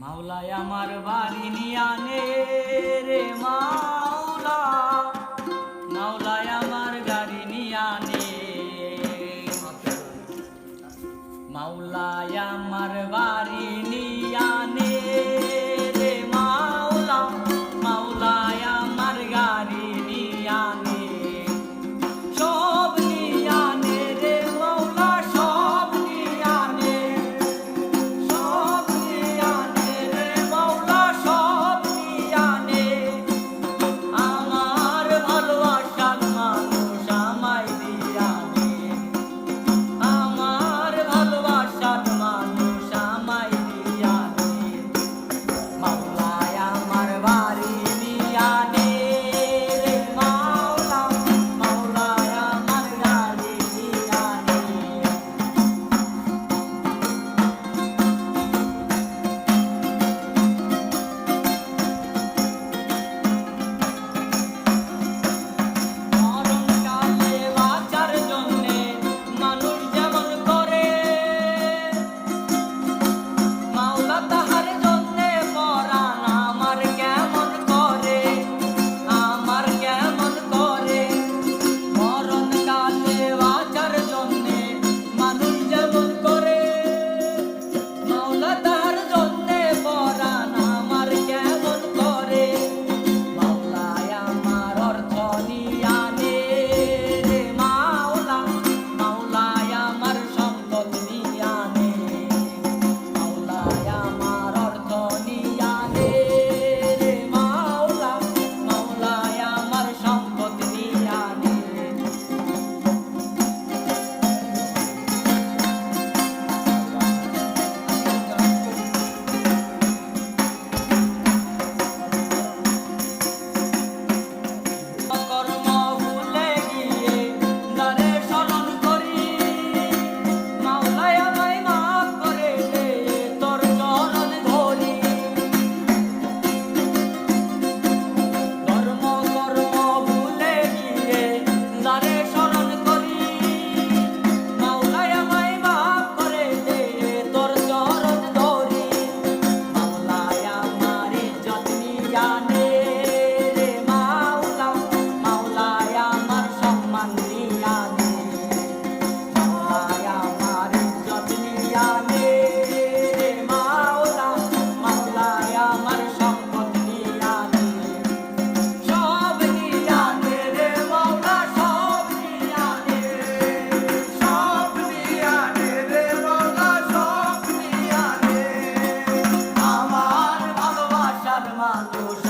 মাওলায় আমার বাড়ি নিয়ানে রে মাওলা, মাওলায় আমার গাড়ি নিয়ানে, মাওলায় আমার বাড়ি নিয়ানে রে মাওলা, মাওলায় আমার গাড়ি নিয়ানে, সব নিয়ানে রে মাওলা, সব নিয়ানে, সব নিয়ানে রে মাওলা, সব নিয়ানে, আমার ভালোবাসার মানুষ আমায় দিয়ানে, আমার ভালোবাসার মানুষ আমায় দিয়ানে, মাওলায় আমার বাড়ি নিয়ানে রে মাওলা, মাওলায় আমার গাড়ি নিয়ানে। মরণকালে বাঁচার জন্যে মানুষ যেমন করে, মাওলা তাহার জন্যে পরাণ আমার কেমন করে, আমার কেমন করে। মরণকালে বাঁচার জন্যে মানুষ যেমন করে, মাওলা তাহার জন্যে পরাণ আমার কেমন করে, মাওলায় আমার অর্থ নিয়ানে রে মাওলা, মাওলায় আমার সম্পদ নিয়ানে, মাওলায় আমার অর্থ নিয়ানে রে মাওলা, মাওলায় আমার সম্পদ নিয়ানে। কর্ম ভুলে গিয়ে যারে স্মরণ করি, মাওলায় আমায় মাফ করে দে, তোর চরণ ধরি। ধর্ম কর্ম ভুলে গিয়ে যারে স্মরণ করি, মাওলায় আমায় মাফ করে দে, তোর চরণ ধরি। মাওলায় আমার ইজ্জত নিয়ানে রে মাওলা, মাওলায় আমার সম্মান নিয়ানে, মাওলায় আমার ইজ্জত নিয়ানে রে মাওলা, মাওলায় আমার সম্পদ নিয়ানে, সব নিয়ানে রে মাওলা, সব নিয়ানে, সব নিয়ানে রে মাওলা, সব নিয়ানে, আমার ভালোবাসার মানুষ